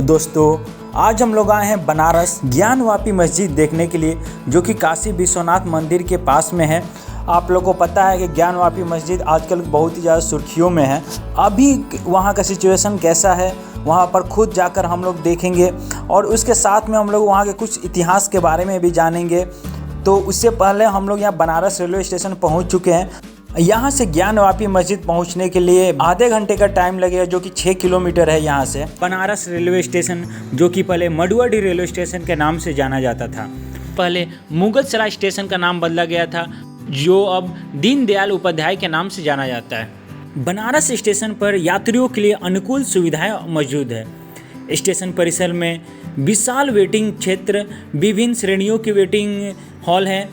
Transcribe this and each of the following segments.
तो दोस्तों आज हम लोग आए हैं बनारस ज्ञानवापी मस्जिद देखने के लिए, जो कि काशी विश्वनाथ मंदिर के पास में है। आप लोगों को पता है कि ज्ञानवापी मस्जिद आजकल बहुत ही ज़्यादा सुर्खियों में है। अभी वहाँ का सिचुएशन कैसा है वहाँ पर खुद जाकर हम लोग देखेंगे, और उसके साथ में हम लोग वहाँ के कुछ इतिहास के बारे में भी जानेंगे। तो उससे पहले हम लोग यहाँ बनारस रेलवे स्टेशन पहुँच चुके हैं। यहाँ से ज्ञानवापी मस्जिद पहुँचने के लिए आधे घंटे का टाइम लगेगा, जो कि 6 किलोमीटर है यहाँ से। बनारस रेलवे स्टेशन, जो कि पहले मडुआडीह रेलवे स्टेशन के नाम से जाना जाता था, पहले मुगल सराय स्टेशन का नाम बदला गया था, जो अब दीनदयाल उपाध्याय के नाम से जाना जाता है। बनारस स्टेशन पर यात्रियों के लिए अनुकूल सुविधाएं मौजूद है। स्टेशन परिसर में विशाल वेटिंग क्षेत्र, विभिन्न श्रेणियों की वेटिंग हॉल है,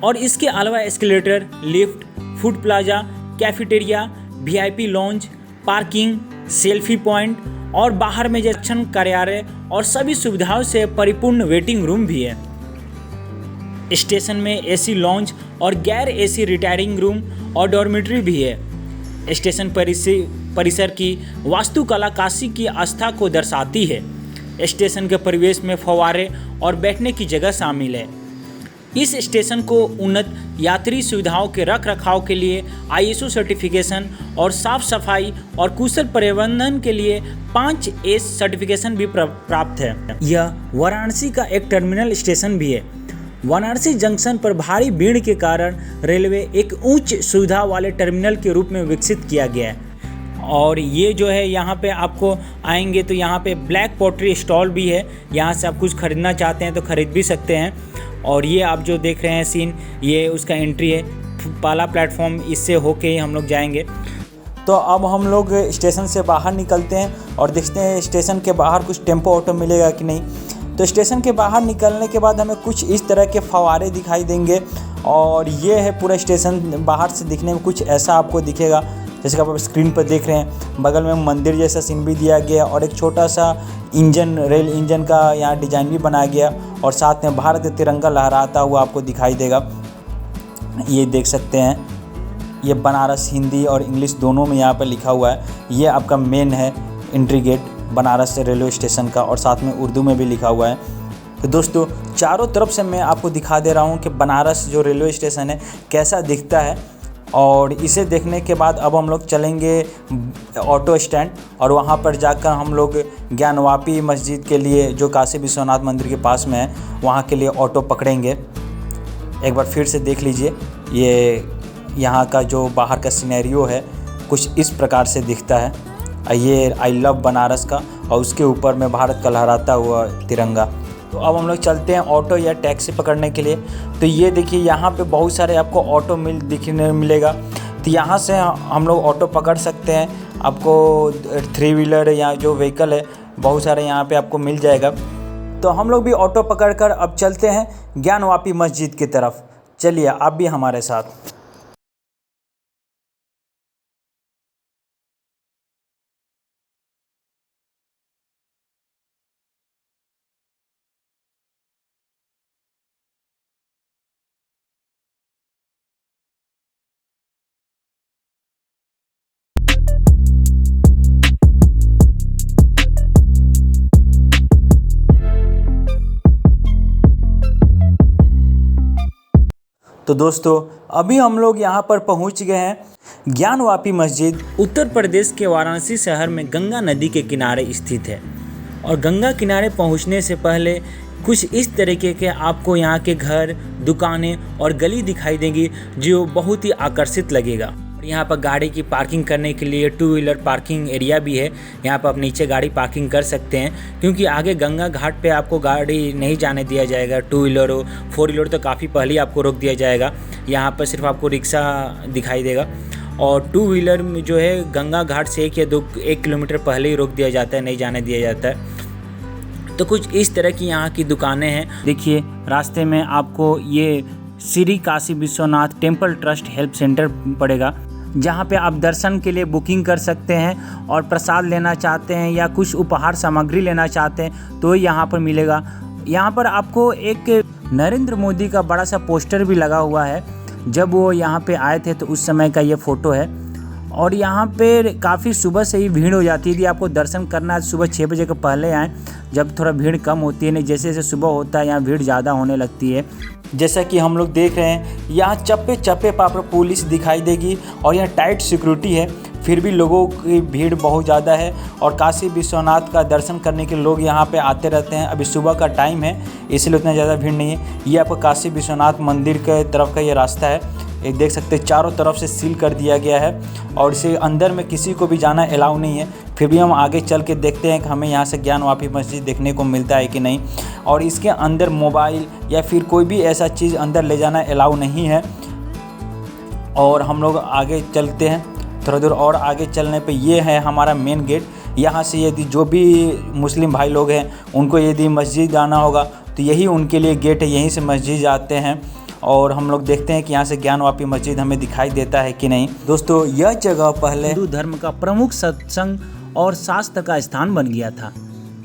और इसके अलावा escalator, lift, food plaza, cafeteria, VIP lounge, parking, selfie point और बाहर में जंक्शन कार्यालय और सभी सुविधाओं से परिपूर्ण वेटिंग रूम भी है। स्टेशन में एसी लॉन्ज और गैर एसी रिटायरिंग रूम और डॉर्मेट्री भी है। स्टेशन परिसर की वास्तुकला काशी की आस्था को दर्शाती है। स्टेशन के परिवेश में फव्वारे और बैठने की जगह शामिल है। इस स्टेशन को उन्नत यात्री सुविधाओं के रख रखाव के लिए ISO सर्टिफिकेशन और साफ सफाई और कुशल प्रबंधन के लिए 5S सर्टिफिकेशन भी प्राप्त है। यह वाराणसी का एक टर्मिनल स्टेशन भी है। वाराणसी जंक्शन पर भारी भीड़ के कारण रेलवे एक उच्च सुविधा वाले टर्मिनल के रूप में विकसित किया गया है। और ये जो है यहाँ पे आपको आएंगे तो यहाँ पे ब्लैक पॉटरी स्टॉल भी है। यहाँ से आप कुछ खरीदना चाहते हैं तो खरीद भी सकते हैं। और ये आप जो देख रहे हैं सीन, ये उसका एंट्री है, पहला प्लेटफॉर्म, इससे होके ही हम लोग जाएंगे। तो अब हम लोग स्टेशन से बाहर निकलते हैं और देखते हैं स्टेशन के बाहर कुछ टेम्पो ऑटो मिलेगा कि नहीं। तो स्टेशन के बाहर निकलने के बाद हमें कुछ इस तरह के फव्वारे दिखाई देंगे, और ये है पूरा स्टेशन। बाहर से दिखने में कुछ ऐसा आपको दिखेगा जैसे कि आप स्क्रीन पर देख रहे हैं। बगल में मंदिर जैसा सीन भी दिया गया, और एक छोटा सा इंजन, रेल इंजन का यहाँ डिजाइन भी बनाया गया, और साथ में भारत तिरंगा लहराता हुआ आपको दिखाई देगा। ये देख सकते हैं, ये बनारस हिंदी और इंग्लिश दोनों में यहाँ पर लिखा हुआ है। ये आपका मेन है entry gate Banaras railway station का, और साथ में उर्दू में भी लिखा हुआ है। तो दोस्तों चारों तरफ से मैं आपको दिखा दे रहा हूँ कि बनारस जो रेलवे स्टेशन है कैसा दिखता है। और इसे देखने के बाद अब हम लोग चलेंगे ऑटो स्टैंड, और वहाँ पर जाकर हम लोग ज्ञानवापी मस्जिद के लिए, जो काशी विश्वनाथ मंदिर के पास में है, वहाँ के लिए ऑटो पकड़ेंगे। एक बार फिर से देख लीजिए, ये यहाँ का जो बाहर का सिनेरियो है कुछ इस प्रकार से दिखता है। ये आई लव बनारस का, और उसके ऊपर में भारत का लहराता हुआ तिरंगा। तो अब हम लोग चलते हैं ऑटो या टैक्सी पकड़ने के लिए। तो ये देखिए यहाँ पे बहुत सारे आपको ऑटो दिखने मिलेगा। तो यहाँ से हम लोग ऑटो पकड़ सकते हैं। आपको 3 व्हीलर या जो व्हीकल है बहुत सारे यहाँ पे आपको मिल जाएगा। तो हम लोग भी ऑटो पकड़कर अब चलते हैं ज्ञानवापी मस्जिद की तरफ। चलिए आप भी हमारे साथ। तो दोस्तों अभी हम लोग यहाँ पर पहुँच गए हैं। ज्ञानवापी मस्जिद उत्तर प्रदेश के वाराणसी शहर में गंगा नदी के किनारे स्थित है। और गंगा किनारे पहुँचने से पहले कुछ इस तरीके के आपको यहाँ के घर, दुकानें और गली दिखाई देंगी, जो बहुत ही आकर्षित लगेगा। यहाँ पर गाड़ी की पार्किंग करने के लिए 2 व्हीलर पार्किंग एरिया भी है। यहाँ पर आप नीचे गाड़ी पार्किंग कर सकते हैं, क्योंकि आगे गंगा घाट पे आपको गाड़ी नहीं जाने दिया जाएगा। 2 व्हीलर हो, 4 व्हीलर तो काफ़ी पहले आपको रोक दिया जाएगा। यहाँ पर सिर्फ आपको रिक्शा दिखाई देगा, और 2 व्हीलर में जो है गंगा घाट से 1 या 1 किलोमीटर पहले ही रोक दिया जाता है, नहीं जाने दिया जाता है। तो कुछ इस तरह की यहाँ की दुकानें हैं। देखिए रास्ते में आपको ये Shri Kashi Vishwanath temple trust help centre पड़ेगा, जहाँ पे आप दर्शन के लिए बुकिंग कर सकते हैं, और प्रसाद लेना चाहते हैं या कुछ उपहार सामग्री लेना चाहते हैं तो यहाँ पर मिलेगा। यहाँ पर आपको एक नरेंद्र मोदी का बड़ा सा पोस्टर भी लगा हुआ है। जब वो यहाँ पे आए थे तो उस समय का ये फ़ोटो है। और यहाँ पे काफ़ी सुबह से ही भीड़ हो जाती है। यदि आपको दर्शन करना है सुबह 6 बजे के पहले आएँ, जब थोड़ा भीड़ कम होती है। नहीं, जैसे जैसे सुबह होता है यहाँ भीड़ ज़्यादा होने लगती है। जैसा कि हम लोग देख रहे हैं यहाँ चप्पे चप्पे पर आपको पुलिस दिखाई देगी और यहाँ टाइट सिक्योरिटी है, फिर भी लोगों की भीड़ बहुत ज़्यादा है। और काशी विश्वनाथ का दर्शन करने के लोग यहाँ पे आते रहते हैं। अभी सुबह का टाइम है इसलिए उतना ज़्यादा भीड़ नहीं है। ये आपको काशी विश्वनाथ मंदिर के तरफ का ये रास्ता है। एक देख सकते हैं चारों तरफ से सील कर दिया गया है और इसे अंदर में किसी को भी जाना अलाउ नहीं है। फिर भी हम आगे चल के देखते हैं कि हमें यहाँ से ज्ञानवापी मस्जिद देखने को मिलता है कि नहीं। और इसके अंदर मोबाइल या फिर कोई भी ऐसा चीज़ अंदर ले जाना अलाउ नहीं है। और हम लोग आगे चलते हैं, थोड़ा दूर और आगे चलने पे ये है हमारा मेन गेट। यहाँ से यदि जो भी मुस्लिम भाई लोग हैं उनको यदि मस्जिद आना होगा तो यही उनके लिए गेट है, यहीं से मस्जिद जाते हैं। और हम लोग देखते हैं कि यहाँ से ज्ञानवापी मस्जिद हमें दिखाई देता है कि नहीं। दोस्तों, यह जगह पहले हिंदू धर्म का प्रमुख सत्संग और शास्त्र का स्थान बन गया था।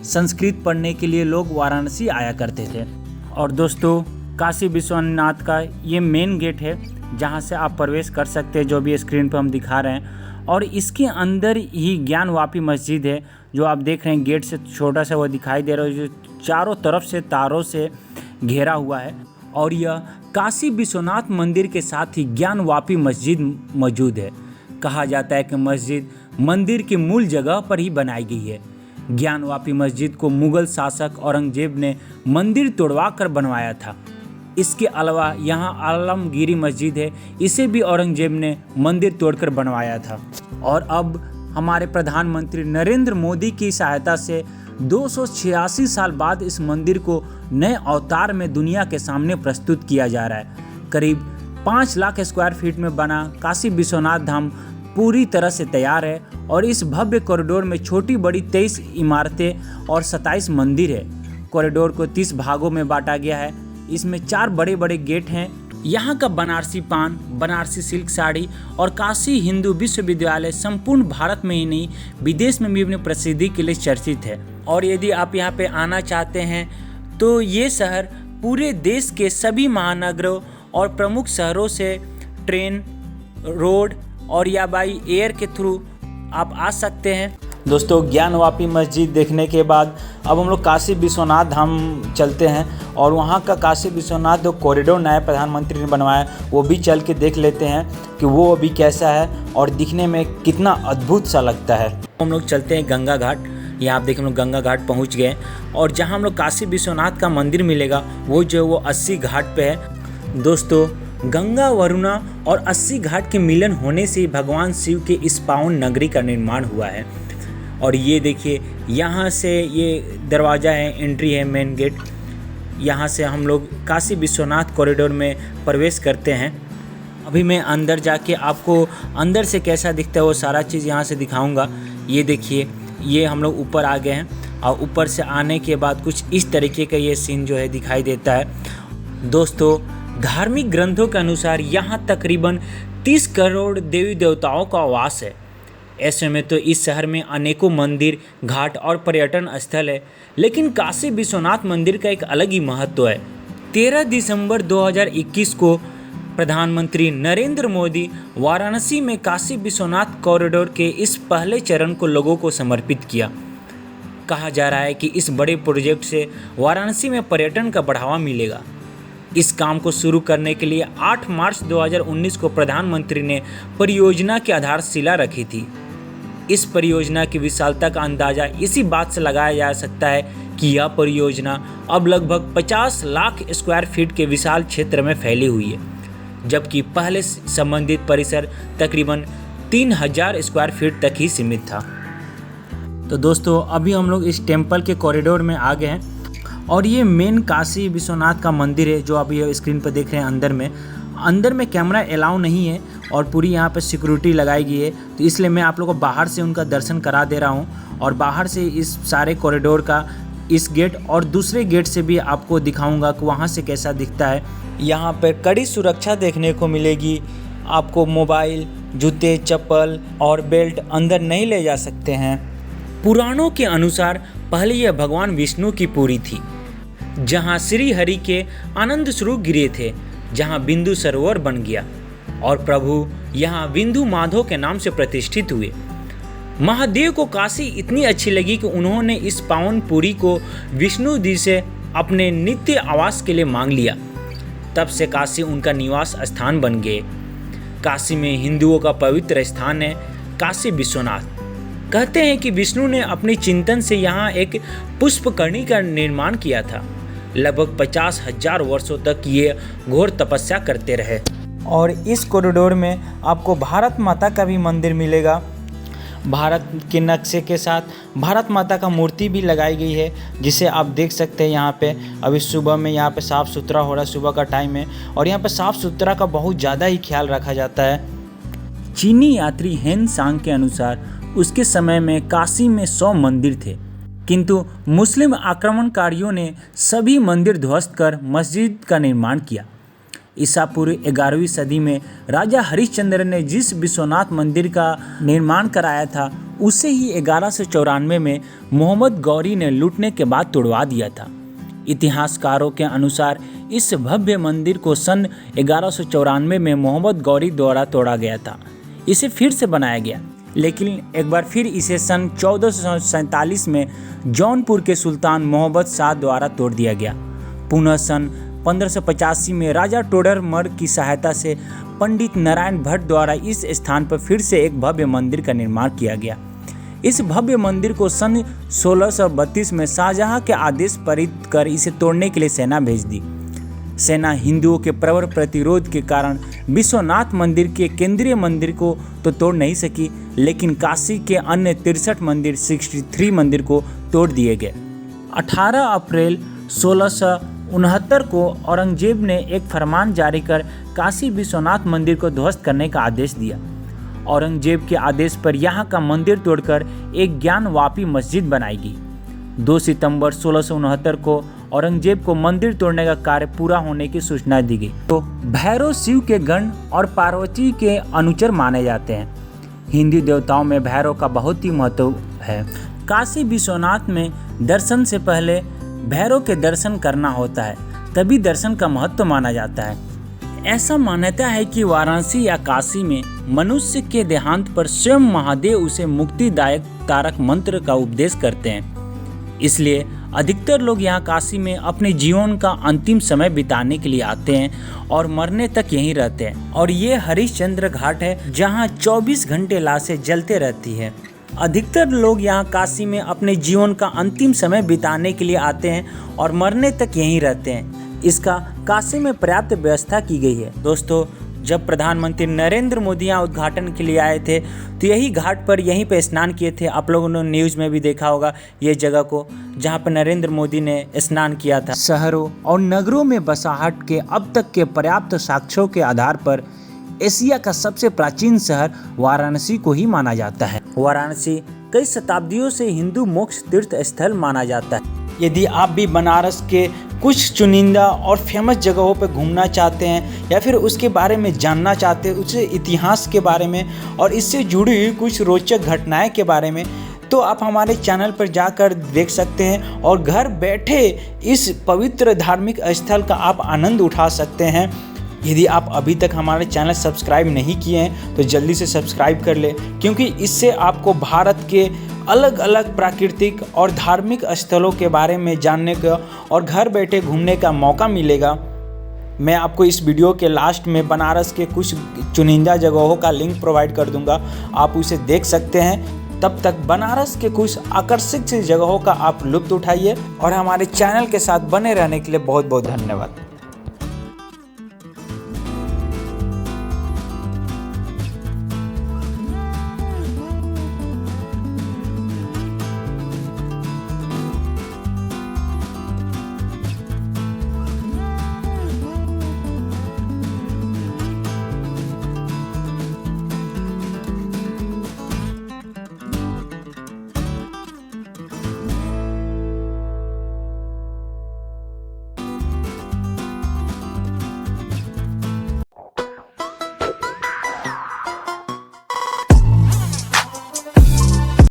संस्कृत पढ़ने के लिए लोग वाराणसी आया करते थे। और दोस्तों, काशी विश्वनाथ का ये मेन गेट है जहाँ से आप प्रवेश कर सकते हैं, जो भी स्क्रीन पर हम दिखा रहे हैं। और इसके अंदर ही ज्ञानवापी मस्जिद है जो आप देख रहे हैं। गेट से छोटा सा वो दिखाई दे रहा है, जो चारों तरफ से तारों से घेरा हुआ है। और यह काशी विश्वनाथ मंदिर के साथ ही ज्ञानवापी मस्जिद मौजूद है। कहा जाता है कि मस्जिद मंदिर की मूल जगह पर ही बनाई गई है। ज्ञानवापी मस्जिद को मुगल शासक औरंगजेब ने मंदिर तोड़वा कर बनवाया था। इसके अलावा यहाँ आलमगीरी मस्जिद है, इसे भी औरंगजेब ने मंदिर तोड़कर बनवाया था। और अब हमारे प्रधानमंत्री नरेंद्र मोदी की सहायता से 286 साल बाद इस मंदिर को नए अवतार में दुनिया के सामने प्रस्तुत किया जा रहा है। करीब 5 लाख स्क्वायर फीट में बना काशी विश्वनाथ धाम पूरी तरह से तैयार है। और इस भव्य कॉरिडोर में छोटी बड़ी 23 इमारतें और 27 मंदिर है। कॉरिडोर को 30 भागों में बांटा गया है। इसमें 4 बड़े बड़े गेट हैं। यहाँ का बनारसी पान, बनारसी सिल्क साड़ी और काशी हिंदू विश्वविद्यालय संपूर्ण भारत में ही नहीं विदेश में भी अपनी प्रसिद्धि के लिए चर्चित है। और यदि आप यहाँ पे आना चाहते हैं तो ये शहर पूरे देश के सभी महानगरों और प्रमुख शहरों से ट्रेन, रोड और या बाई एयर के थ्रू आप आ सकते हैं। दोस्तों, ज्ञानवापी मस्जिद देखने के बाद अब हम लोग काशी विश्वनाथ धाम चलते हैं और वहाँ का काशी विश्वनाथ जो कॉरिडोर नया प्रधानमंत्री ने बनवाया वो भी चल के देख लेते हैं कि वो अभी कैसा है और दिखने में कितना अद्भुत सा लगता है। हम लोग चलते हैं गंगा घाट। यहाँ आप देखें, हम लोग गंगा घाट पहुँच गए और जहाँ हम लोग काशी विश्वनाथ का मंदिर मिलेगा वो जो वो 80 घाट पे है। दोस्तों, गंगा, वरुणा और 80 घाट के मिलन होने से भगवान शिव के इस पावन नगरी का निर्माण हुआ है। और ये देखिए, यहाँ से ये दरवाज़ा है, एंट्री है, मेन गेट। यहाँ से हम लोग काशी विश्वनाथ कॉरिडोर में प्रवेश करते हैं। अभी मैं अंदर जाके आपको अंदर से कैसा दिखता है वो सारा चीज़ यहाँ से दिखाऊंगा। ये देखिए, ये हम लोग ऊपर आ गए हैं और ऊपर से आने के बाद कुछ इस तरीके का ये सीन जो है दिखाई देता है। दोस्तों, धार्मिक ग्रंथों के अनुसार यहाँ तकरीबन 30 करोड़ देवी देवताओं का वास है। ऐसे में तो इस शहर में अनेकों मंदिर, घाट और पर्यटन स्थल है, लेकिन काशी विश्वनाथ मंदिर का एक अलग ही महत्व है। 13 दिसंबर 2021 को प्रधानमंत्री नरेंद्र मोदी वाराणसी में काशी विश्वनाथ कॉरिडोर के इस पहले चरण को लोगों को समर्पित किया। कहा जा रहा है कि इस बड़े प्रोजेक्ट से वाराणसी में पर्यटन का बढ़ावा मिलेगा। इस काम को शुरू करने के लिए 8 मार्च 2019 को प्रधानमंत्री ने परियोजना की आधारशिला रखी थी। इस परियोजना की विशालता का अंदाज़ा इसी बात से लगाया जा सकता है कि यह परियोजना अब लगभग 50 लाख स्क्वायर फीट के विशाल क्षेत्र में फैली हुई है, जबकि पहले संबंधित परिसर तकरीबन 3000 स्क्वायर फीट तक ही सीमित था। तो दोस्तों, अभी हम लोग इस टेम्पल के कॉरिडोर में आ गए हैं और ये मेन काशी विश्वनाथ का मंदिर है जो अभी स्क्रीन पर देख रहे हैं। अंदर में कैमरा अलाउ नहीं है और पूरी यहाँ पर सिक्योरिटी लगाई गई है, तो इसलिए मैं आप लोगों को बाहर से उनका दर्शन करा दे रहा हूँ। और बाहर से इस सारे कॉरिडोर का इस गेट और दूसरे गेट से भी आपको दिखाऊंगा कि वहाँ से कैसा दिखता है। यहाँ पर कड़ी सुरक्षा देखने को मिलेगी। आपको मोबाइल, जूते, चप्पल और बेल्ट अंदर नहीं ले जा सकते हैं। पुराणों के अनुसार पहले यह भगवान विष्णु की पुरी थी, जहाँ श्री हरि के आनंद स्वरूप गिरे थे, जहाँ बिंदु सरोवर बन गया। और प्रभु यहाँ विंधु माधव के नाम से प्रतिष्ठित हुए। महादेव को काशी इतनी अच्छी लगी कि उन्होंने इस पावन पुरी को विष्णु जी से अपने नित्य आवास के लिए मांग लिया। तब से काशी उनका निवास स्थान बन गए। काशी में हिंदुओं का पवित्र स्थान है काशी विश्वनाथ। कहते हैं कि विष्णु ने अपनी चिंतन से यहाँ एक पुष्पकर्णी का निर्माण किया था। लगभग 50,000 वर्षों तक ये घोर तपस्या करते रहे। और इस कॉरिडोर में आपको भारत माता का भी मंदिर मिलेगा। भारत के नक्शे के साथ भारत माता का मूर्ति भी लगाई गई है, जिसे आप देख सकते हैं यहाँ पे। अभी सुबह में यहाँ पे साफ़ सुथरा हो रहा है, सुबह का टाइम है और यहाँ पे साफ़ सुथरा का बहुत ज़्यादा ही ख्याल रखा जाता है। चीनी यात्री हेन सांग के अनुसार उसके समय में काशी में 100 मंदिर थे, किंतु मुस्लिम आक्रमणकारियों ने सभी मंदिर ध्वस्त कर मस्जिद का निर्माण किया। ईसा पूर्व 11वीं सदी में राजा हरिश्चंद्र ने जिस विश्वनाथ मंदिर का निर्माण कराया था, उसे ही 1194 में मोहम्मद गौरी ने लूटने के बाद तोड़वा दिया था। इतिहासकारों के अनुसार इस भव्य मंदिर को सन 1194 में मोहम्मद गौरी द्वारा तोड़ा गया था। इसे फिर से बनाया गया, लेकिन एक बार फिर इसे सन 1447 में जौनपुर के सुल्तान मोहम्मद शाह द्वारा तोड़ दिया गया। पुनः सन 1585 में राजा टोडरमल की सहायता से पंडित नारायण भट्ट द्वारा इस स्थान पर फिर से एक भव्य मंदिर का निर्माण किया गया। इस भव्य मंदिर को सन 1632 में शाहजहां के आदेश पारित कर इसे तोड़ने के लिए सेना भेज दी। सेना हिंदुओं के प्रबल प्रतिरोध के कारण विश्वनाथ मंदिर के केंद्रीय मंदिर को तो तोड़ नहीं सकी, लेकिन काशी के अन्य 63 मंदिर 63 मंदिर को तोड़ दिए गए। 18 अप्रैल 1669 को औरंगजेब ने एक फरमान जारी कर काशी विश्वनाथ मंदिर को ध्वस्त करने का आदेश दिया। औरंगजेब के आदेश पर यहाँ का मंदिर तोड़कर एक ज्ञानवापी मस्जिद बनाई गई। 2 सितंबर 1669 को औरंगजेब को मंदिर तोड़ने का कार्य पूरा होने की सूचना दी गई। तो भैरव शिव के गण और पार्वती के अनुचर माने जाते हैं। हिंदू देवताओं में भैरव का बहुत ही महत्व है। काशी विश्वनाथ में दर्शन से पहले भैरव के दर्शन करना होता है, तभी दर्शन का महत्व माना जाता है। ऐसा मान्यता है कि वाराणसी या काशी में मनुष्य के देहांत पर स्वयं महादेव उसे मुक्तिदायक तारक मंत्र का उपदेश करते हैं। इसलिए अधिकतर लोग यहाँ काशी में अपने जीवन का अंतिम समय बिताने के लिए आते हैं और मरने तक यहीं रहते हैं। और ये हरिश्चंद्र घाट है जहाँ 24 घंटे लाशें जलते रहती है। अधिकतर लोग यहाँ काशी में अपने जीवन का अंतिम समय बिताने के लिए आते हैं और मरने तक यहीं रहते हैं। इसका काशी में पर्याप्त व्यवस्था की गई है। दोस्तों, जब प्रधानमंत्री नरेंद्र मोदी यहाँ उद्घाटन के लिए आए थे तो यही घाट पर यहीं पे स्नान किए थे। आप लोगों ने न्यूज़ में भी देखा होगा ये जगह को, जहाँ पर नरेंद्र मोदी ने स्नान किया था। शहरों और नगरों में बसाहट के अब तक के पर्याप्त साक्ष्यों के आधार पर एशिया का सबसे प्राचीन शहर वाराणसी को ही माना जाता है। वाराणसी कई शताब्दियों से हिंदू मोक्ष तीर्थ स्थल माना जाता है। यदि आप भी बनारस के कुछ चुनिंदा और फेमस जगहों पर घूमना चाहते हैं या फिर उसके बारे में जानना चाहते हैं, उसके इतिहास के बारे में और इससे जुड़ी हुई कुछ रोचक घटनाएं के बारे में, तो आप हमारे चैनल पर जाकर देख सकते हैं और घर बैठे इस पवित्र धार्मिक स्थल का आप आनंद उठा सकते हैं। यदि आप अभी तक हमारे चैनल सब्सक्राइब नहीं किए हैं तो जल्दी से सब्सक्राइब कर ले, क्योंकि इससे आपको भारत के अलग अलग प्राकृतिक और धार्मिक स्थलों के बारे में जानने का और घर बैठे घूमने का मौका मिलेगा। मैं आपको इस वीडियो के लास्ट में बनारस के कुछ चुनिंदा जगहों का लिंक प्रोवाइड कर दूंगा, आप उसे देख सकते हैं। तब तक बनारस के कुछ आकर्षक जगहों का आप लुत्फ उठाइए और हमारे चैनल के साथ बने रहने के लिए बहुत बहुत धन्यवाद।